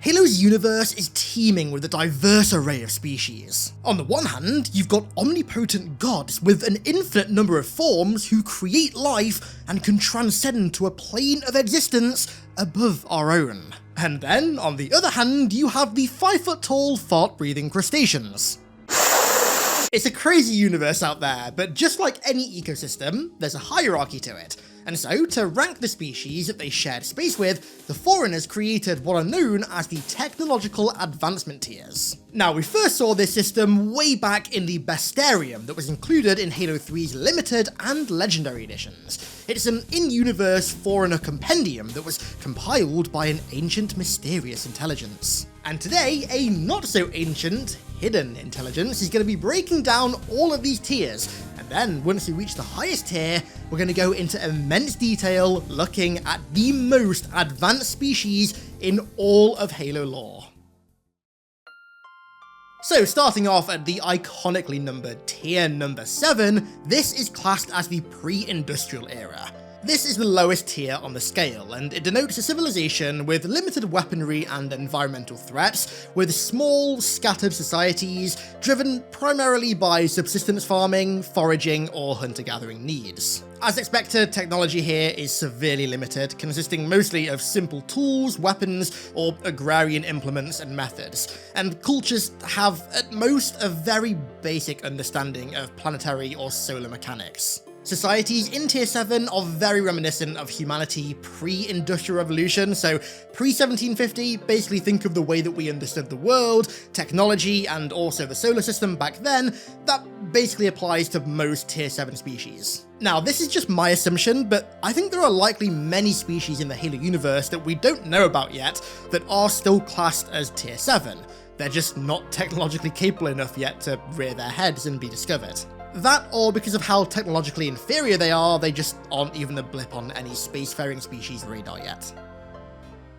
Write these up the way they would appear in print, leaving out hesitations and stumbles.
Halo's universe is teeming with a diverse array of species. On the one hand, you've got omnipotent gods with an infinite number of forms who create life and can transcend to a plane of existence above our own. And then, on the other hand, you have the 5-foot-tall fart-breathing crustaceans. It's a crazy universe out there, but just like any ecosystem, there's a hierarchy to it. And so, to rank the species that they shared space with, the Forerunners created what are known as the Technological Advancement Tiers. Now, we first saw this system way back in the Besterium that was included in Halo 3's Limited and Legendary editions. It's an in-universe Forerunner compendium that was compiled by an ancient mysterious intelligence. And today, a not-so-ancient, hidden intelligence is going to be breaking down all of these tiers, and then once we reach the highest tier, we're going to go into immense detail looking at the most advanced species in all of Halo lore. So starting off at the iconically numbered tier number 7, this is classed as the pre-industrial era. This is the lowest tier on the scale, and it denotes a civilization with limited weaponry and environmental threats, with small, scattered societies driven primarily by subsistence farming, foraging, or hunter-gathering needs. As expected, technology here is severely limited, consisting mostly of simple tools, weapons, or agrarian implements and methods, and cultures have at most a very basic understanding of planetary or solar mechanics. Societies in Tier 7 are very reminiscent of humanity pre-Industrial Revolution, so pre-1750, basically think of the way that we understood the world, technology, and also the solar system back then. That basically applies to most Tier 7 species. Now, this is just my assumption, but I think there are likely many species in the Halo universe that we don't know about yet that are still classed as Tier 7. They're just not technologically capable enough yet to rear their heads and be discovered. That, or because of how technologically inferior they are, they just aren't even a blip on any spacefaring species radar yet.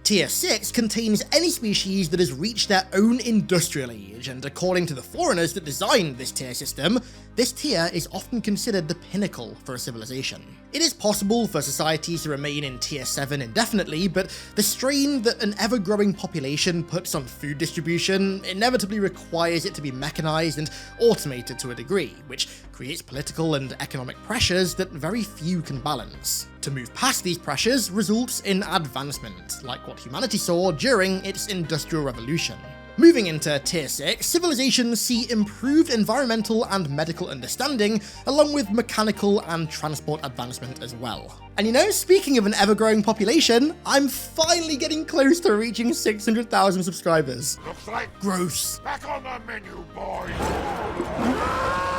Tier 6 contains any species that has reached their own industrial age, and according to the Forerunners that designed this tier system, this tier is often considered the pinnacle for a civilization. It is possible for societies to remain in Tier 7 indefinitely, but the strain that an ever-growing population puts on food distribution inevitably requires it to be mechanized and automated to a degree, which creates political and economic pressures that very few can balance. To move past these pressures results in advancement, like what humanity saw during its Industrial Revolution. Moving into Tier 6, civilizations see improved environmental and medical understanding, along with mechanical and transport advancement as well. And you know, speaking of an ever-growing population, I'm finally getting close to reaching 600,000 subscribers. Looks like Gross. back on the menu, boys.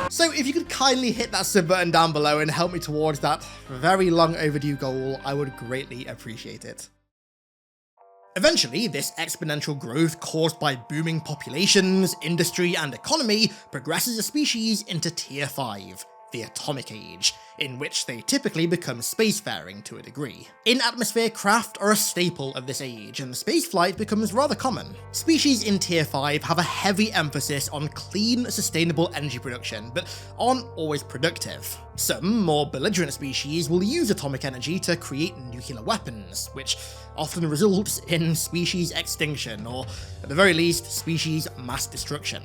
So if you could kindly hit that sub button down below and help me towards that very long overdue goal, I would greatly appreciate it. Eventually, this exponential growth caused by booming populations, industry, and economy progresses a species into Tier 5, the Atomic Age, in which they typically become spacefaring to a degree. In-atmosphere craft are a staple of this age, and spaceflight becomes rather common. Species in Tier 5 have a heavy emphasis on clean, sustainable energy production, but aren't always productive. Some more belligerent species will use atomic energy to create nuclear weapons, which often results in species extinction, or at the very least, species mass destruction.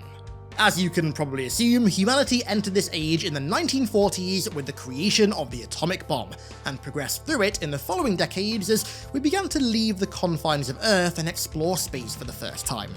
As you can probably assume, humanity entered this age in the 1940s with the creation of the atomic bomb, and progressed through it in the following decades as we began to leave the confines of Earth and explore space for the first time.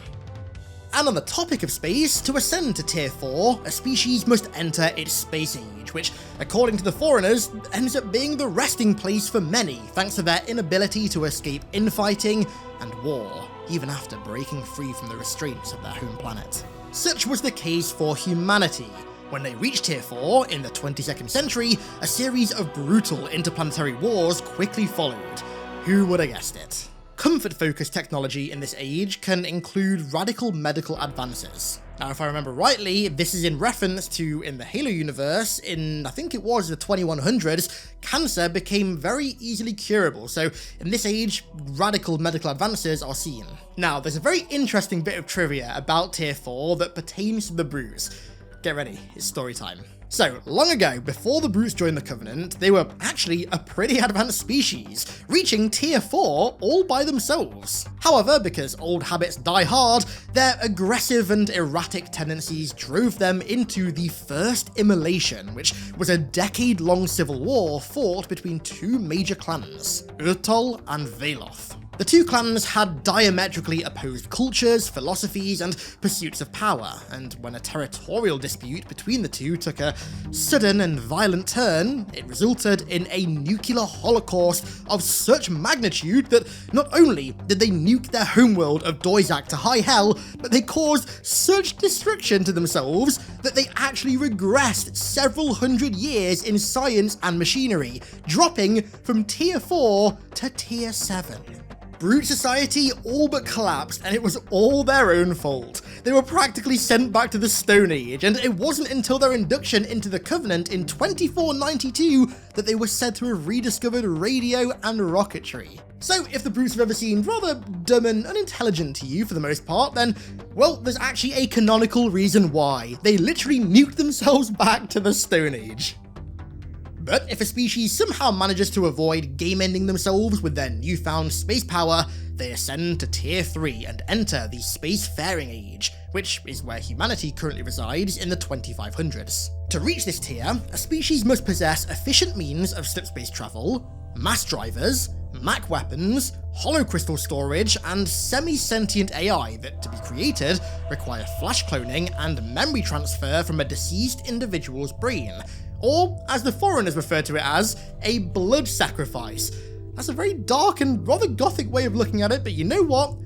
And on the topic of space, to ascend to Tier 4, a species must enter its space age, which, according to the Forerunners, ends up being the resting place for many thanks to their inability to escape infighting and war, even after breaking free from the restraints of their home planet. Such was the case for humanity. When they reached Tier 4 in the 22nd century, a series of brutal interplanetary wars quickly followed. Who would have guessed it? Comfort-focused technology in this age can include radical medical advances. Now, if I remember rightly, this is in reference to, in the Halo universe, in I think it was the 2100s, cancer became very easily curable, so in this age, radical medical advances are seen. Now, there's a very interesting bit of trivia about Tier 4 that pertains to the brews. Get ready, it's story time. So, long ago, before the brutes joined the Covenant, they were actually a pretty advanced species, reaching tier 4 all by themselves. However, because old habits die hard, their aggressive and erratic tendencies drove them into the First Immolation, which was a decade-long civil war fought between two major clans, Urtol and Veloth. The two clans had diametrically opposed cultures, philosophies, and pursuits of power, and when a territorial dispute between the two took a sudden and violent turn, it resulted in a nuclear holocaust of such magnitude that not only did they nuke their homeworld of Doizak to high hell, but they caused such destruction to themselves that they actually regressed several hundred years in science and machinery, dropping from tier 4 to tier 7. Brute society all but collapsed, and it was all their own fault. They were practically sent back to the Stone Age, and it wasn't until their induction into the Covenant in 2492 that they were said to have rediscovered radio and rocketry. So if the brutes have ever seemed rather dumb and unintelligent to you for the most part, then, well, there's actually a canonical reason why. They literally nuked themselves back to the Stone Age. But if a species somehow manages to avoid game-ending themselves with their newfound space power, they ascend to tier 3 and enter the Spacefaring Age, which is where humanity currently resides in the 2500s. To reach this tier, a species must possess efficient means of slipspace travel, mass drivers, Mach weapons, hollow crystal storage, and semi-sentient AI that, to be created, require flash cloning and memory transfer from a deceased individual's brain, or, as the Forerunners referred to it as, a blood sacrifice. That's a very dark and rather gothic way of looking at it, but you know what?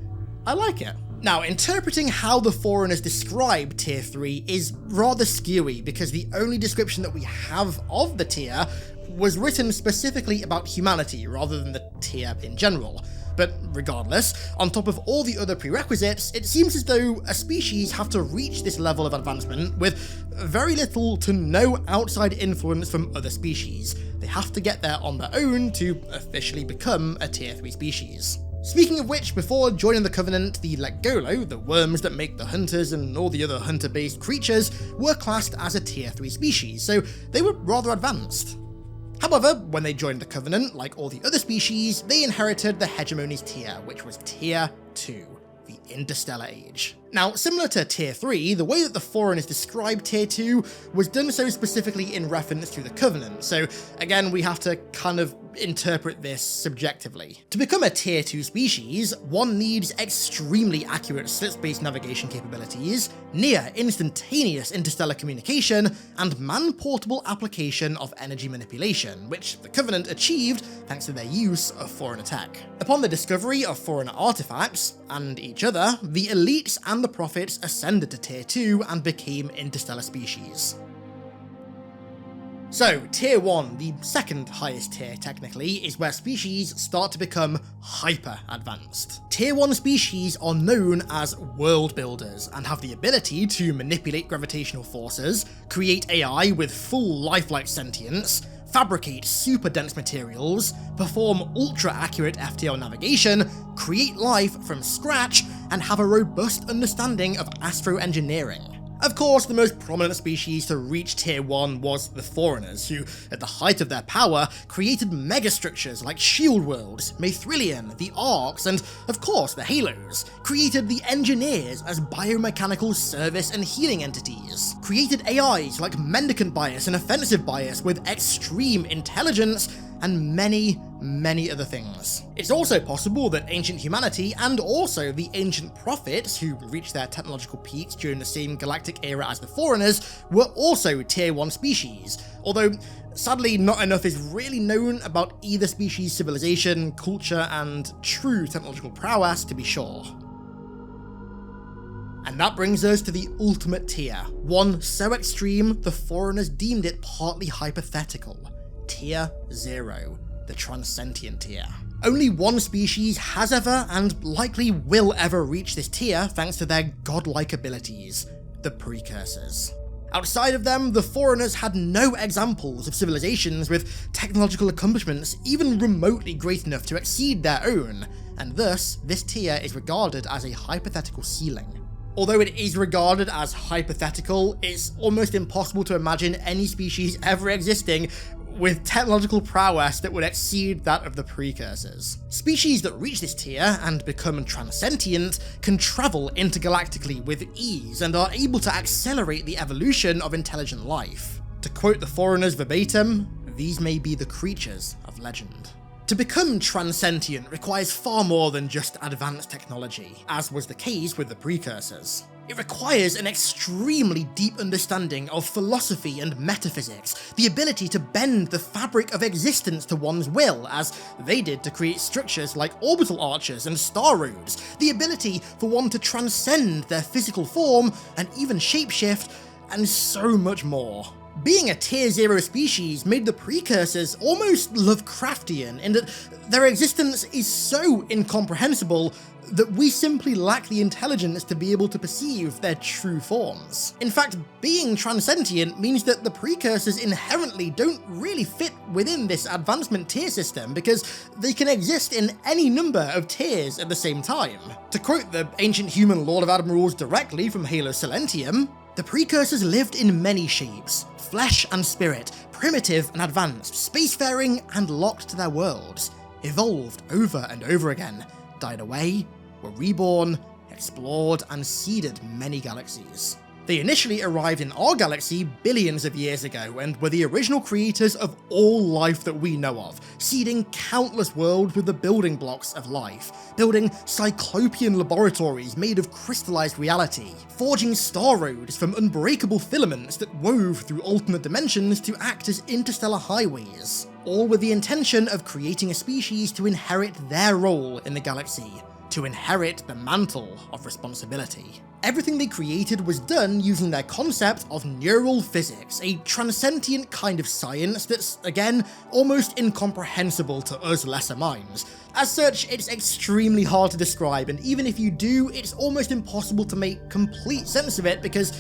I like it. Now, interpreting how the Forerunners describe tier 3 is rather skewy, because the only description that we have of the tier was written specifically about humanity rather than the tier in general. But regardless, on top of all the other prerequisites, it seems as though a species have to reach this level of advancement with very little to no outside influence from other species. They have to get there on their own to officially become a tier 3 species. Speaking of which, before joining the Covenant, the Legolo, the worms that make the hunters and all the other hunter-based creatures, were classed as a tier 3 species, so they were rather advanced. However, when they joined the Covenant, like all the other species, they inherited the Hegemony's tier, which was tier 2, the Interstellar Age. Now, similar to tier 3, the way that the Forerunners described tier 2 was done so specifically in reference to the Covenant, so again, we have to kind of interpret this subjectively. To become a tier 2 species, one needs extremely accurate slipspace navigation capabilities, near instantaneous interstellar communication, and man-portable application of energy manipulation, which the Covenant achieved thanks to their use of Forerunner tech. Upon the discovery of Forerunner artifacts, and each other, the elites and the prophets ascended to tier 2 and became interstellar species. So, tier 1, the second highest tier technically, is where species start to become hyper-advanced. Tier 1 species are known as world builders and have the ability to manipulate gravitational forces, create AI with full lifelike sentience, fabricate super dense materials, perform ultra-accurate FTL navigation, create life from scratch, and have a robust understanding of astroengineering. Of course, the most prominent species to reach tier 1 was the Forerunners, who, at the height of their power, created megastructures like Shield Worlds, Maithrillian, the Arcs, and, of course, the Halos, created the Engineers as biomechanical service and healing entities, created AIs like Mendicant Bias and Offensive Bias with extreme intelligence, and many, many other things. It's also possible that ancient humanity and also the ancient prophets, who reached their technological peaks during the same galactic era as the Forerunners, were also tier 1 species, although sadly not enough is really known about either species' civilization, culture, and true technological prowess to be sure. And that brings us to the ultimate tier, one so extreme the Forerunners deemed it partly hypothetical. Tier 0, the Transcendent tier. Only one species has ever and likely will ever reach this tier thanks to their godlike abilities, the Precursors. Outside of them, the Forerunners had no examples of civilizations with technological accomplishments even remotely great enough to exceed their own, and thus this tier is regarded as a hypothetical ceiling. Although it is regarded as hypothetical, it's almost impossible to imagine any species ever existing with technological prowess that would exceed that of the precursors. Species that reach this tier and become transcendent can travel intergalactically with ease and are able to accelerate the evolution of intelligent life. To quote the Forerunners verbatim, "These may be the creatures of legend." To become transcendent requires far more than just advanced technology, as was the case with the precursors. It requires an extremely deep understanding of philosophy and metaphysics, the ability to bend the fabric of existence to one's will, as they did to create structures like orbital arches and star roads, the ability for one to transcend their physical form and even shapeshift, and so much more. Being a Tier 0 species made the precursors almost Lovecraftian in that their existence is so incomprehensible that we simply lack the intelligence to be able to perceive their true forms. In fact, being transcendent means that the precursors inherently don't really fit within this advancement tier system because they can exist in any number of tiers at the same time. To quote the ancient human Lord of Admirals directly from Halo Silentium, "The precursors lived in many shapes, flesh and spirit, primitive and advanced, spacefaring and locked to their worlds, evolved over and over again, died away, were reborn, explored and seeded many galaxies. They initially arrived in our galaxy billions of years ago and were the original creators of all life that we know of, seeding countless worlds with the building blocks of life, building cyclopean laboratories made of crystallized reality, forging star roads from unbreakable filaments that wove through alternate dimensions to act as interstellar highways, all with the intention of creating a species to inherit their role in the galaxy, to inherit the mantle of responsibility. Everything they created was done using their concept of neural physics, a transcendent kind of science that's, again, almost incomprehensible to us lesser minds. As such, it's extremely hard to describe, and even if you do, it's almost impossible to make complete sense of it because,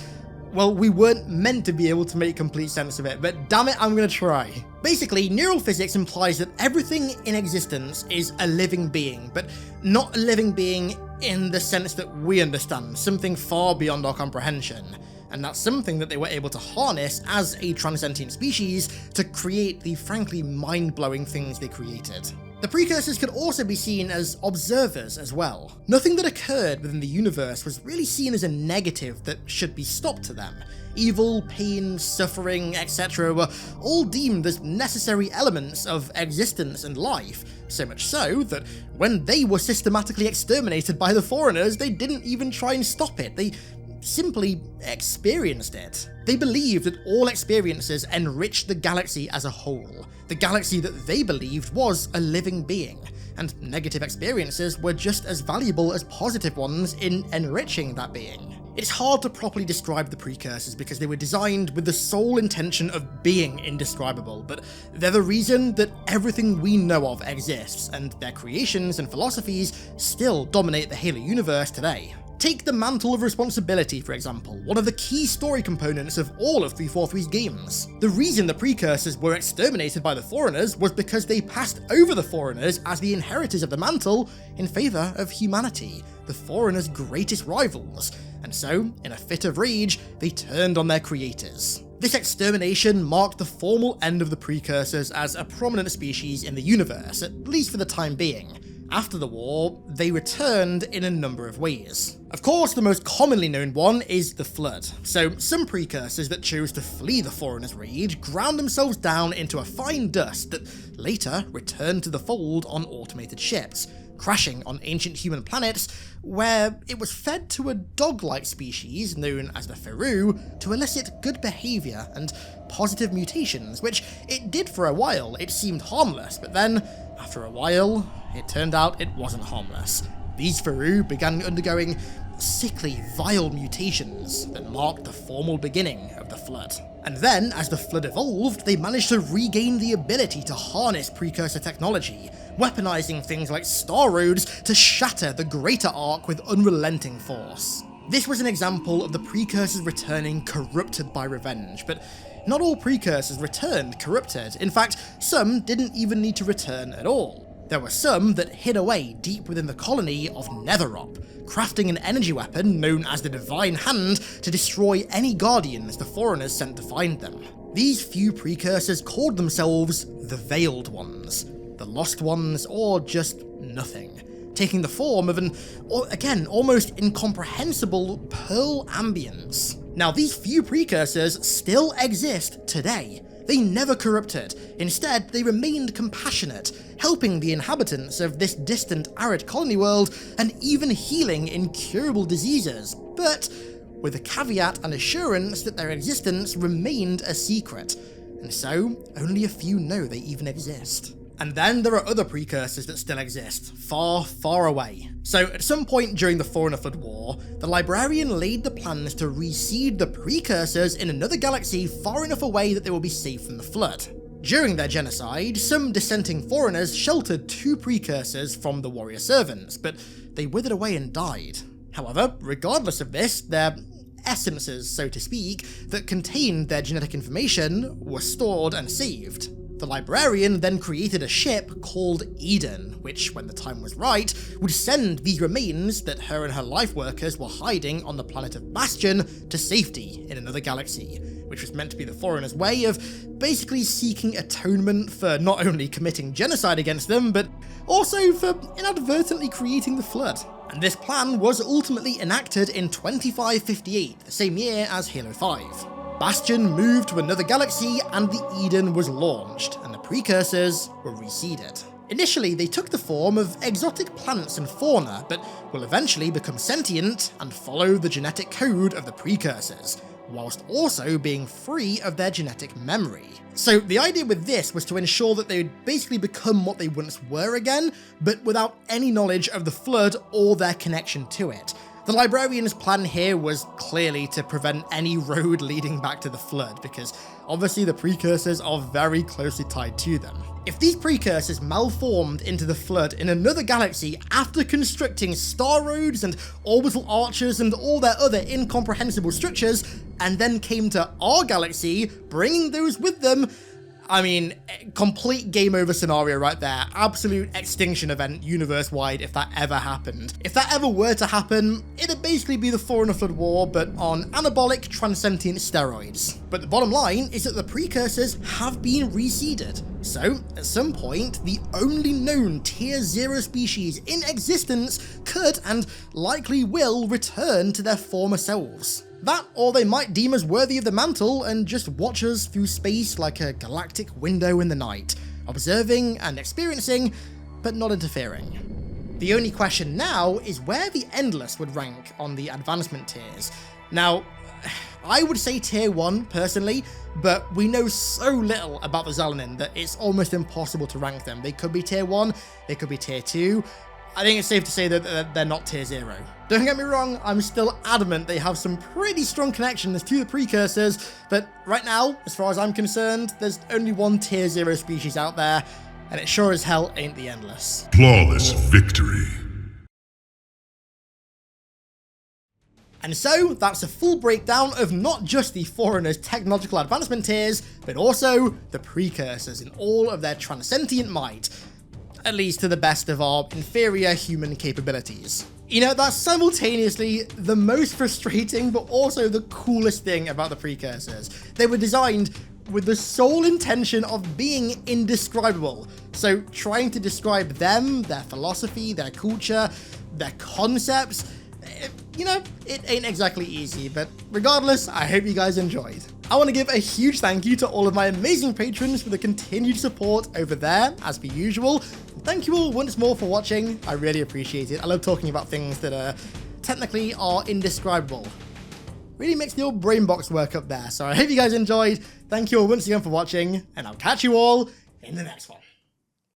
well, we weren't meant to be able to make complete sense of it, but damn it, I'm gonna try. Basically, neural physics implies that everything in existence is a living being, but not a living being in the sense that we understand, something far beyond our comprehension. And that's something that they were able to harness as a transcendent species to create the frankly mind-blowing things they created. The precursors could also be seen as observers as well. Nothing that occurred within the universe was really seen as a negative that should be stopped to them. Evil, pain, suffering, etc. were all deemed as necessary elements of existence and life, so much so that when they were systematically exterminated by the Forerunners, they didn't even try and stop it. They simply experienced it. They believed that all experiences enriched the galaxy as a whole, the galaxy that they believed was a living being, and negative experiences were just as valuable as positive ones in enriching that being. It's hard to properly describe the precursors because they were designed with the sole intention of being indescribable, but they're the reason that everything we know of exists, and their creations and philosophies still dominate the Halo universe today. Take the Mantle of Responsibility, for example, one of the key story components of all of 343's games. The reason the precursors were exterminated by the Forerunners was because they passed over the Forerunners as the inheritors of the Mantle in favour of humanity, the Forerunners' greatest rivals, and so, in a fit of rage, they turned on their creators. This extermination marked the formal end of the precursors as a prominent species in the universe, at least for the time being. After the war, they returned in a number of ways. Of course, the most commonly known one is the Flood. So, some precursors that chose to flee the Forerunners' rage ground themselves down into a fine dust that later returned to the fold on automated ships, crashing on ancient human planets where it was fed to a dog-like species known as the Feru to elicit good behaviour and positive mutations, which it did for a while. It seemed harmless, but then, after a while, it turned out it wasn't harmless. These Feru began undergoing sickly, vile mutations that marked the formal beginning of the Flood. And then, as the Flood evolved, they managed to regain the ability to harness precursor technology, weaponizing things like star roads to shatter the Greater Arc with unrelenting force. This was an example of the precursors returning corrupted by revenge, but not all precursors returned corrupted. In fact, some didn't even need to return at all. There were some that hid away deep within the colony of Netherop, crafting an energy weapon known as the Divine Hand to destroy any guardians the Forerunners sent to find them. These few precursors called themselves the Veiled Ones, the Lost Ones, or just nothing, taking the form of an, again, almost incomprehensible pearl ambience. Now, these few precursors still exist today. They never corrupted. Instead, they remained compassionate, helping the inhabitants of this distant arid colony world and even healing incurable diseases, but with a caveat and assurance that their existence remained a secret, and so only a few know they even exist. And then there are other precursors that still exist, far, far away. So at some point during the Forerunner Flood War, the librarian laid the plans to reseed the precursors in another galaxy far enough away that they will be safe from the Flood. During their genocide, some dissenting Forerunners sheltered 2 precursors from the warrior servants, but they withered away and died. However, regardless of this, their essences, so to speak, that contained their genetic information were stored and saved. The librarian then created a ship called Eden, which, when the time was right, would send these remains that her and her life workers were hiding on the planet of Bastion to safety in another galaxy, which was meant to be the Forerunners' way of basically seeking atonement for not only committing genocide against them, but also for inadvertently creating the Flood. And this plan was ultimately enacted in 2558, the same year as Halo 5. Bastion moved to another galaxy and the Eden was launched, and the precursors were reseeded. Initially, they took the form of exotic plants and fauna, but will eventually become sentient and follow the genetic code of the precursors, whilst also being free of their genetic memory. So the idea with this was to ensure that they would basically become what they once were again, but without any knowledge of the Flood or their connection to it. The librarian's plan here was clearly to prevent any road leading back to the Flood, because obviously the precursors are very closely tied to them. If these precursors malformed into the Flood in another galaxy after constructing star roads and orbital arches and all their other incomprehensible structures, and then came to our galaxy, bringing those with them, I mean, complete game over scenario right there. Absolute extinction event universe-wide if that ever happened. If that ever were to happen, it'd basically be the Forerunner Flood War, but on anabolic transcendent steroids. But the bottom line is that the precursors have been reseeded. So, at some point, the only known Tier 0 species in existence could and likely will return to their former selves. That, or they might deem us worthy of the mantle and just watch us through space like a galactic window in the night, observing and experiencing, but not interfering. The only question now is where the Endless would rank on the advancement tiers. Now, I would say Tier 1, personally, but we know so little about the Xalanin that it's almost impossible to rank them. They could be Tier 1, they could be Tier 2, I think it's safe to say that they're not Tier 0. Don't get me wrong, I'm still adamant they have some pretty strong connections to the precursors, but right now, as far as I'm concerned, there's only one Tier 0 species out there, and it sure as hell ain't the Endless. Flawless victory. And so, that's a full breakdown of not just the Forerunners' technological advancement tiers, but also the precursors in all of their transcendent might, at least to the best of our inferior human capabilities. You know, that's simultaneously the most frustrating, but also the coolest thing about the precursors. They were designed with the sole intention of being indescribable. So trying to describe them, their philosophy, their culture, their concepts, you know, it ain't exactly easy, but regardless, I hope you guys enjoyed. I want to give a huge thank you to all of my amazing patrons for the continued support over there, as per usual. Thank you all once more for watching. I really appreciate it. I love talking about things that technically are indescribable. Really makes the old brain box work up there. So I hope you guys enjoyed. Thank you all once again for watching, and I'll catch you all in the next one.